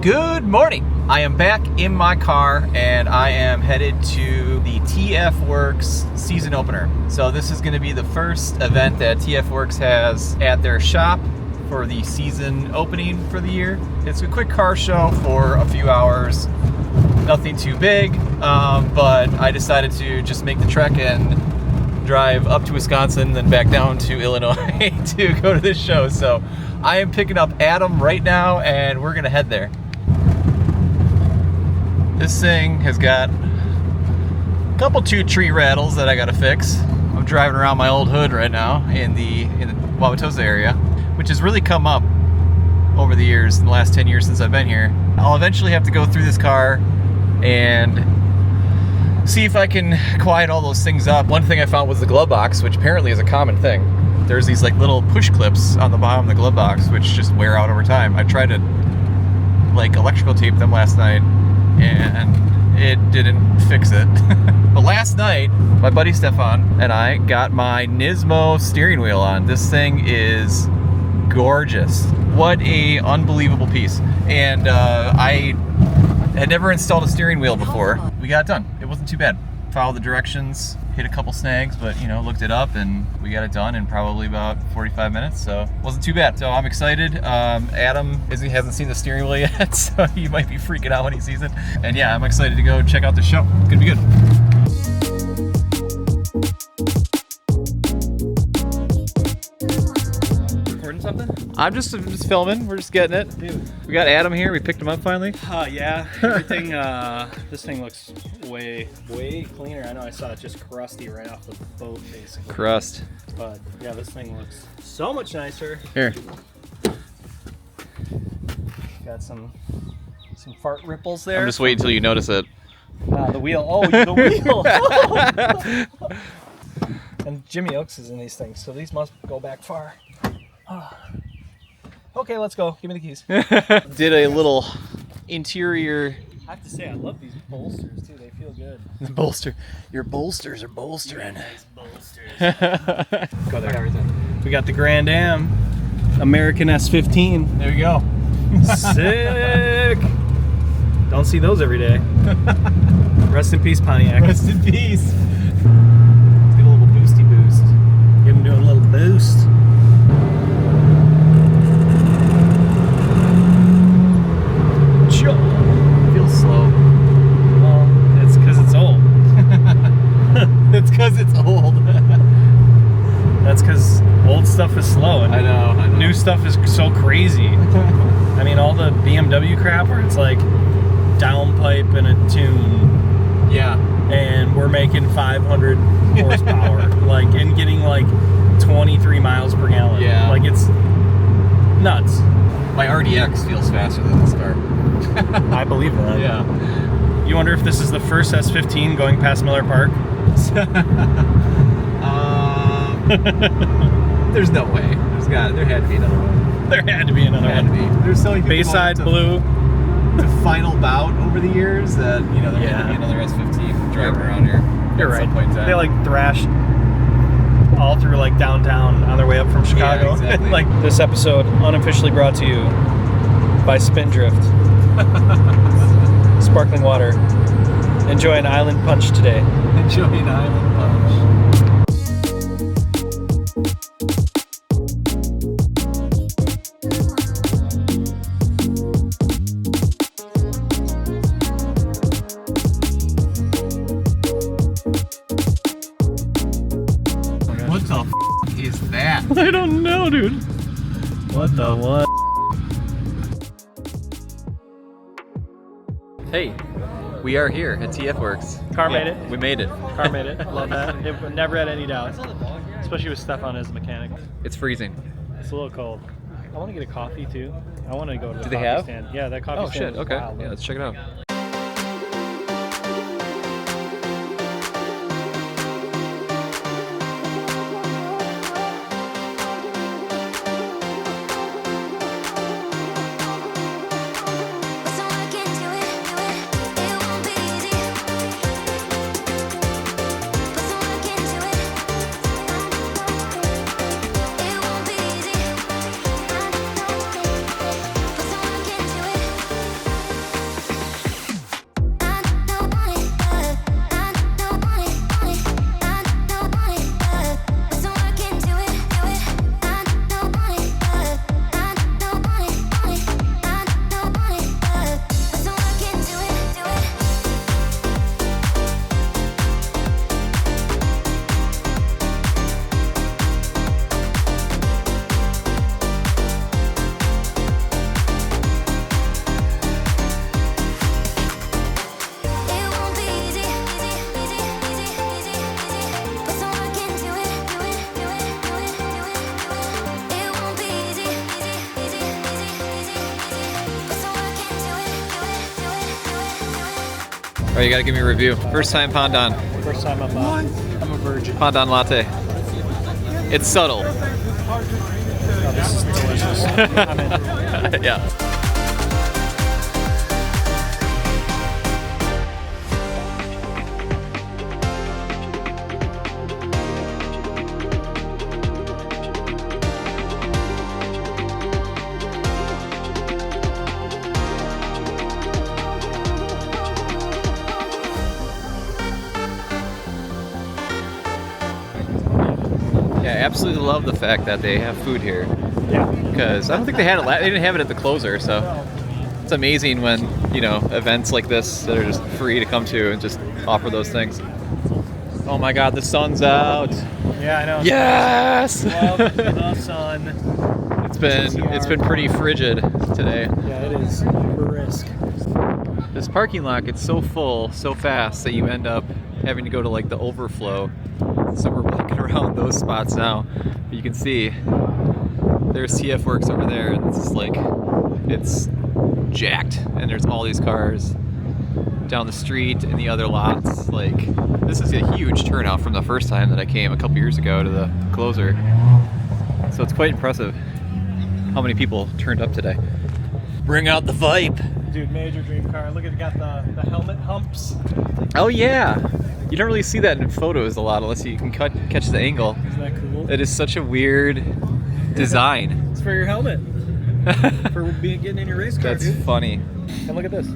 Good morning. I am back in my car and I am headed to the TF Works season opener. So this is going to be the first event that TF Works has at their shop for the season opening for the year. It's a quick car show for a few hours, nothing too big, but I decided to just make the trek and drive up to Wisconsin, then back down to Illinois to go to this show. So I am picking up Adam right now and we're going to head there. This thing has got a couple two tree rattles that I gotta fix. I'm driving around my old hood right now in the Wauwatosa area, which has really come up over the years, in the last 10 years since I've been here. I'll eventually have to go through this car and see if I can quiet all those things up. One thing I found was the glove box, which apparently is a common thing. There's these like little push clips on the bottom of the glove box, which just wear out over time. I tried to like electrical tape them last night, and it didn't fix it. But last night, my buddy Stefan and I got my Nismo steering wheel on. This thing is gorgeous. What a unbelievable piece. And I had never installed a steering wheel before. We got it done. It wasn't too bad. Followed the directions, hit a couple snags, but you know, looked it up and we got it done in probably about 45 minutes, so it wasn't too bad. So I'm excited. Adam hasn't seen the steering wheel yet, so he might be freaking out when he sees it. And yeah, I'm excited to go check out the show. It's gonna be good. Something? I'm just filming. We're just getting it. Dude. We got Adam here. We picked him up finally. Yeah. Everything. This thing looks way cleaner. I know I saw it just crusty right off the boat, basically. Crust. But yeah, this thing looks so much nicer. Here. Got some fart ripples there. I'm just waiting until you notice it. The wheel. Oh, the wheel. And Jimmy Oaks is in these things, so these must go back far. Okay, let's go. Give me the keys. Did a little interior. I have to say, I love these bolsters too. They feel good. The bolster. Your bolsters are bolstering. Nice bolsters. Go there. Everything. We got the Grand Am, American S15. There you go. Sick. Don't see those every day. Rest in peace, Pontiac. Rest in peace. Let's get a little boosty boost. Get him doing a little boost. Feels slow. Well, it's because it's old. It's because it's old. That's because old stuff is slow. And I know. New stuff is so crazy. I mean, all the BMW crap where it's like downpipe and a tune. Yeah. And we're making 500 horsepower, like, and getting like 23 miles per gallon. Yeah. Like, it's nuts. My RDX feels faster than this car. I believe that. Yeah. You wonder if this is the first S15 going past Miller Park? There's no way. There had to be another one. There had to be another one. There's so many people Bayside Blue. To final bout over the years that, you know, there had to be another S15 driving around here. You're right. Some point in time. They like thrashed all through like downtown on their way up from Chicago. Yeah, exactly. Like, this episode unofficially brought to you by Spindrift. Sparkling water. Enjoy an island punch today. Enjoy an island punch. What the f is that? I don't know, dude. What the what? Hey, we are here at TF Works. Car made it. We made it. Car made it. Love that. It never had any doubt. Especially with Stefan as a mechanic. It's freezing. It's a little cold. I want to get a coffee too. I want to go to the Do they coffee have? stand. Yeah, that coffee Oh stand. shit, is okay. wild. Yeah, let's check it out. right, you gotta give me a review. First time Pandan. First time I'm a virgin. Pandan latte. It's subtle. Oh, this is delicious. I'm in. Yeah. I absolutely love the fact that they have food here. Yeah. Because I don't think they had it. They didn't have it at the closer, so it's amazing when events like this that are just free to come to and just offer those things. Oh my God, the sun's out. Yeah, I know. Yes. Love the sun. It's been pretty frigid today. Yeah, it is brisk. This parking lot gets so full so fast that you end up having to go to like the overflow. So we're walking around those spots now. But you can see there's TF Works over there, and it's just like it's jacked, and there's all these cars down the street and the other lots. Like, this is a huge turnout from the first time that I came a couple years ago to the closer. So it's quite impressive how many people turned up today. Bring out the vibe. Dude, major dream car. Look at it, got the helmet humps. Oh yeah. You don't really see that in photos a lot unless you can catch the angle. Isn't that cool? It is such a weird design. It's for your helmet. For getting in your race car, That's dude. funny. And look at this.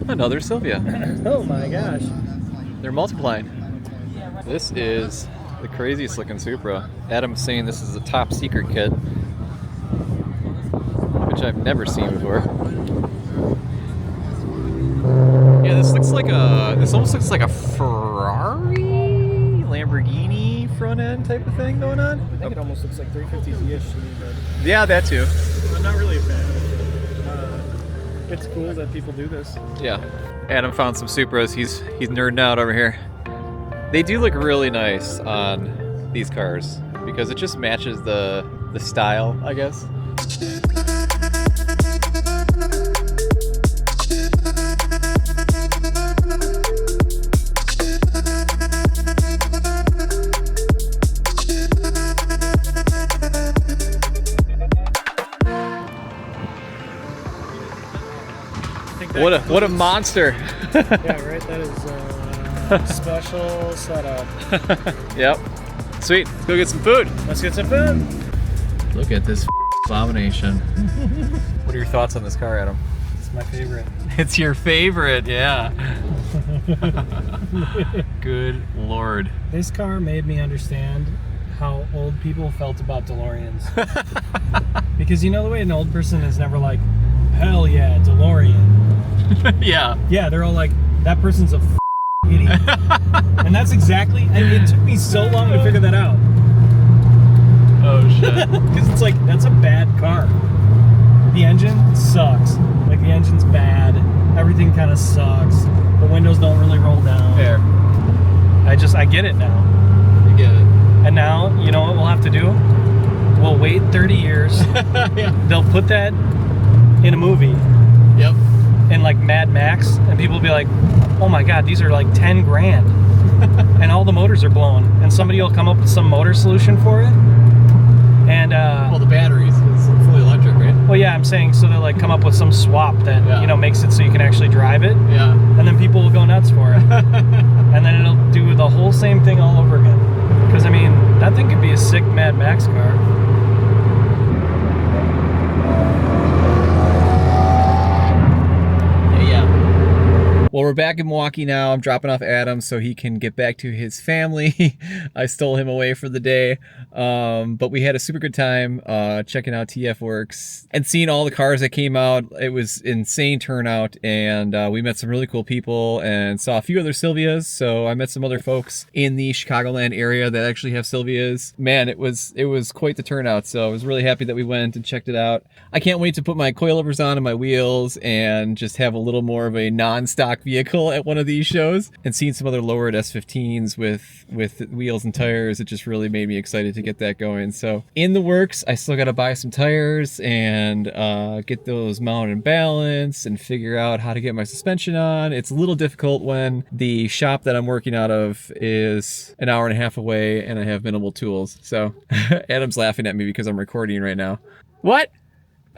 Another Silvia. Oh my gosh. They're multiplying. This is the craziest looking Supra. Adam's saying this is a top secret kit, which I've never seen before. Yeah, this almost looks like a Ferrari, Lamborghini front end type of thing going on. I think it almost looks like 350Z-ish to me, but Yeah, that too. I'm not really a fan of it. It's cool that people do this. Yeah. Adam found some Supras. He's nerding out over here. They do look really nice on these cars because it just matches the style, I guess. What a monster. Yeah, right? That is a special setup. Yep. Sweet. Let's go get some food. Let's get some food. Look at this abomination. What are your thoughts on this car, Adam? It's my favorite. It's your favorite, yeah. Good Lord. This car made me understand how old people felt about DeLoreans. Because you know the way an old person is never like, hell yeah, DeLorean. Yeah. Yeah, they're all like, that person's a idiot. And that's exactly, and it took me so long to figure that out. Oh shit. Because it's like, that's a bad car. The engine sucks. Like, the engine's bad. Everything kind of sucks. The windows don't really roll down. Fair. I get it now. You get it. And now, you know what we'll have to do? We'll wait 30 years. Yeah. They'll put that in a movie. Yep. In like Mad Max, and people will be like, oh my god, these are like 10 grand. And all the motors are blowing. And somebody will come up with some motor solution for it. And Well, the batteries is fully electric, right? well, yeah, I'm saying, so they'll like come up with some swap that makes it so you can actually drive it. Yeah. And then people will go nuts for it. And then it'll do the whole same thing all over again. Because I mean, that thing could be a sick Mad Max car. Well, we're back in Milwaukee now. I'm dropping off Adam so he can get back to his family. I stole him away for the day. But we had a super good time checking out TF Works and seeing all the cars that came out. It was insane turnout, and we met some really cool people and saw a few other Silvias. So I met some other folks in the Chicagoland area that actually have Silvias. Man, it was quite the turnout. So I was really happy that we went and checked it out. I can't wait to put my coilovers on and my wheels and just have a little more of a non-stock vehicle vehicle at one of these shows, and seeing some other lowered S15s with wheels and tires, it just really made me excited to get that going. So in the works, I still got to buy some tires and get those mounted and balanced and figure out how to get my suspension on. It's a little difficult when the shop that I'm working out of is an hour and a half away and I have minimal tools. So Adam's laughing at me because I'm recording right now. What?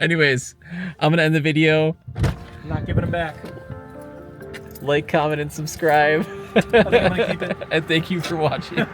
Anyways, I'm gonna end the video. I'm not giving them back. Like, comment, and subscribe. I think I might keep it. And thank you for watching.